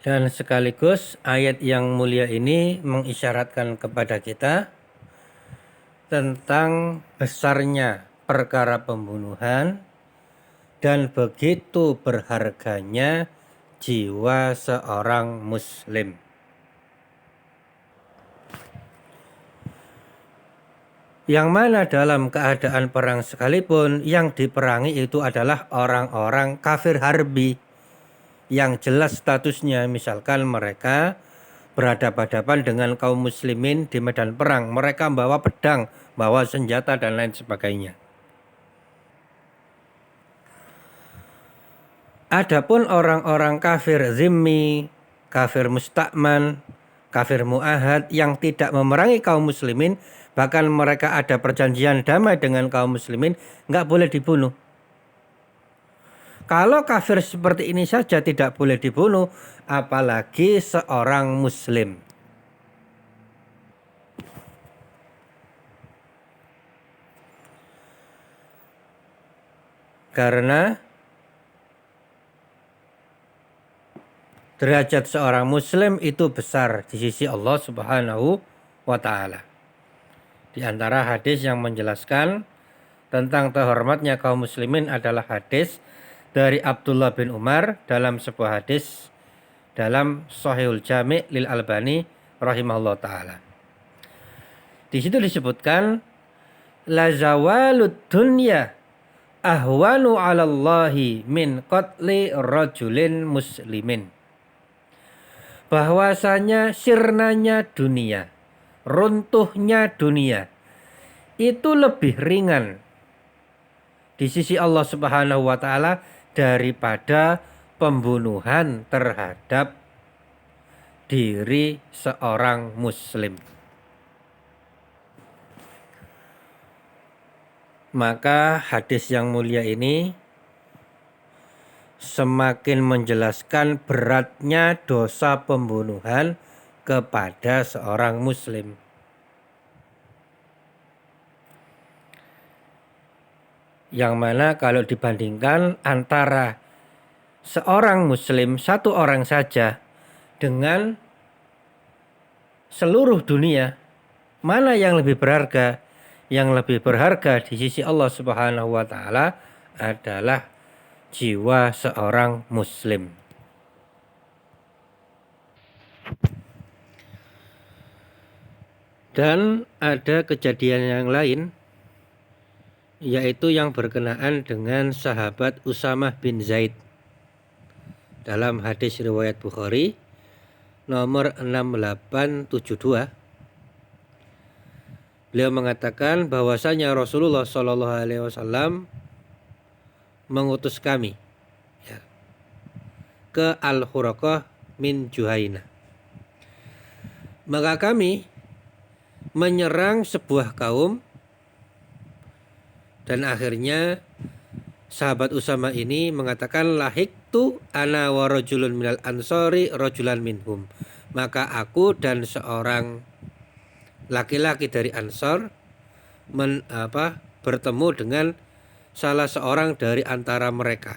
Dan sekaligus ayat yang mulia ini mengisyaratkan kepada kita tentang besarnya perkara pembunuhan dan begitu berharganya jiwa seorang muslim. Yang mana dalam keadaan perang sekalipun yang diperangi itu adalah orang-orang kafir harbi yang jelas statusnya, misalkan mereka berhadapan-hadapan dengan kaum muslimin di medan perang, mereka bawa pedang, bawa senjata dan lain sebagainya. Adapun orang-orang kafir zimmi, kafir mustakman, kafir muahad yang tidak memerangi kaum muslimin, bahkan mereka ada perjanjian damai dengan kaum muslimin, nggak boleh dibunuh. Kalau kafir seperti ini saja tidak boleh dibunuh, apalagi seorang muslim. Karena derajat seorang muslim itu besar di sisi Allah Subhanahu wa ta'ala. Di antara hadis yang menjelaskan tentang terhormatnya kaum muslimin adalah hadis dari Abdullah bin Umar dalam sebuah hadis dalam Sahihul Jami' lil Albani rahimahullah ta'ala. Di situ disebutkan la zawalud dunya ahwanu 'alallahi min qatli rajulin muslimin. Bahwasanya sirnanya dunia, runtuhnya dunia itu lebih ringan di sisi Allah Subhanahu wa ta'ala daripada pembunuhan terhadap diri seorang muslim. Maka hadis yang mulia ini semakin menjelaskan beratnya dosa pembunuhan kepada seorang muslim. Yang mana kalau dibandingkan antara seorang muslim, satu orang saja, dengan seluruh dunia, mana yang lebih berharga? Yang lebih berharga di sisi Allah Subhanahu wa ta'ala adalah jiwa seorang muslim. Dan ada kejadian yang lain, yaitu yang berkenaan dengan sahabat Usamah bin Zaid. Dalam hadis riwayat Bukhari nomor 6872, beliau mengatakan bahwasanya Rasulullah SAW mengutus kami ke Al-Huraqah min Juhaina. Maka kami menyerang sebuah kaum, dan akhirnya sahabat Usama ini mengatakan lahiktu ana wa rajulun minal ansori rajulan minhum. Maka aku dan seorang laki-laki dari Ansor bertemu dengan salah seorang dari antara mereka.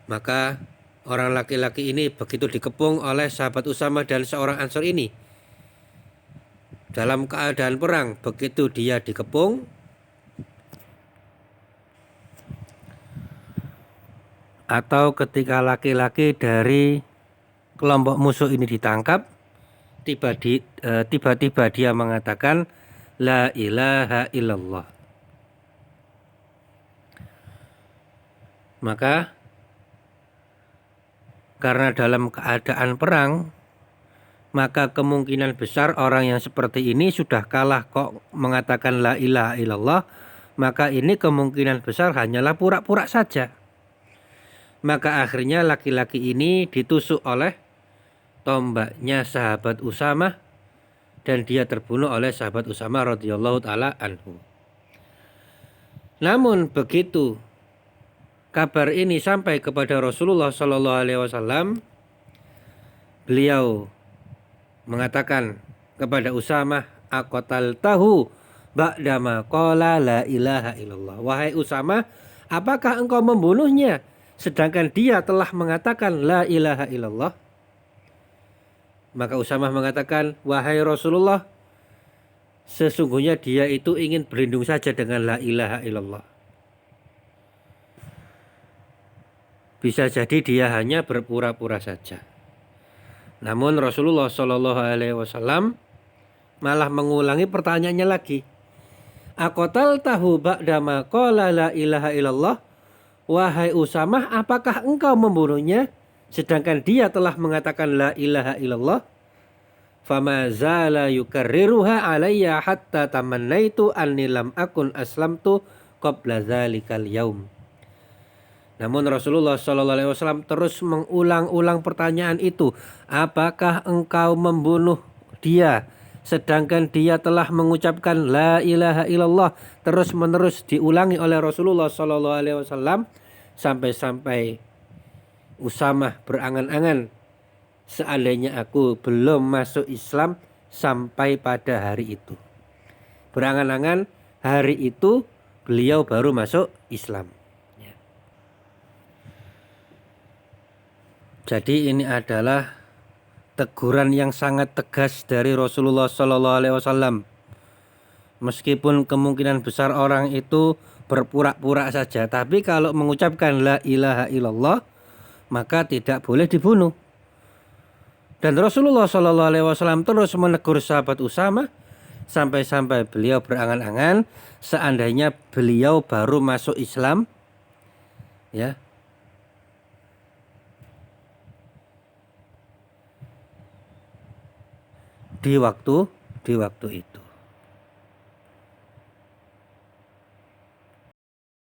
Maka orang laki-laki ini begitu dikepung oleh sahabat Usama dan seorang Ansor ini dalam keadaan perang. Begitu dia dikepung, atau ketika laki-laki dari kelompok musuh ini ditangkap, tiba-tiba dia mengatakan la ilaha illallah. Maka karena dalam keadaan perang, maka kemungkinan besar orang yang seperti ini sudah kalah kok mengatakan la ilaha illallah, maka ini kemungkinan besar hanyalah pura-pura saja. Maka akhirnya laki-laki ini ditusuk oleh tombaknya sahabat Usamah dan dia terbunuh oleh sahabat Usamah radhiyallahu taala anhu. Namun begitu kabar ini sampai kepada Rasulullah sallallahu alaihi wasallam, beliau mengatakan kepada Usamah, aqataltahu ba'dama qala la ilaha illallah. Wahai Usamah, apakah engkau membunuhnya sedangkan dia telah mengatakan la ilaha illallah. Maka Usamah mengatakan, wahai Rasulullah, sesungguhnya dia itu ingin berlindung saja dengan la ilaha illallah. Bisa jadi dia hanya berpura-pura saja. Namun Rasulullah Shallallahu Alaihi Wasallam malah mengulangi pertanyaannya lagi. Aqatal tahu ba'dama qala la ilaha illallah. Wahai Usamah, apakah engkau membunuhnya sedangkan dia telah mengatakan la ilaha illallah? Fama zala yukarriruha alayya hatta tamannaitu anni lam akun aslamtu qabla dzalikal yaum. Namun Rasulullah SAW terus mengulang-ulang pertanyaan itu. Apakah engkau membunuh dia sedangkan dia telah mengucapkan la ilaha illallah? Terus menerus diulangi oleh Rasulullah SAW sampai-sampai Usamah berangan-angan, seandainya aku belum masuk Islam sampai pada hari itu. Berangan-angan hari itu beliau baru masuk Islam. Jadi ini adalah teguran yang sangat tegas dari Rasulullah SAW. Meskipun kemungkinan besar orang itu berpura-pura saja, tapi kalau mengucapkan la ilaha illallah maka tidak boleh dibunuh. Dan Rasulullah SAW terus menegur sahabat Usamah sampai-sampai beliau berangan-angan seandainya beliau baru masuk Islam, ya, di waktu itu.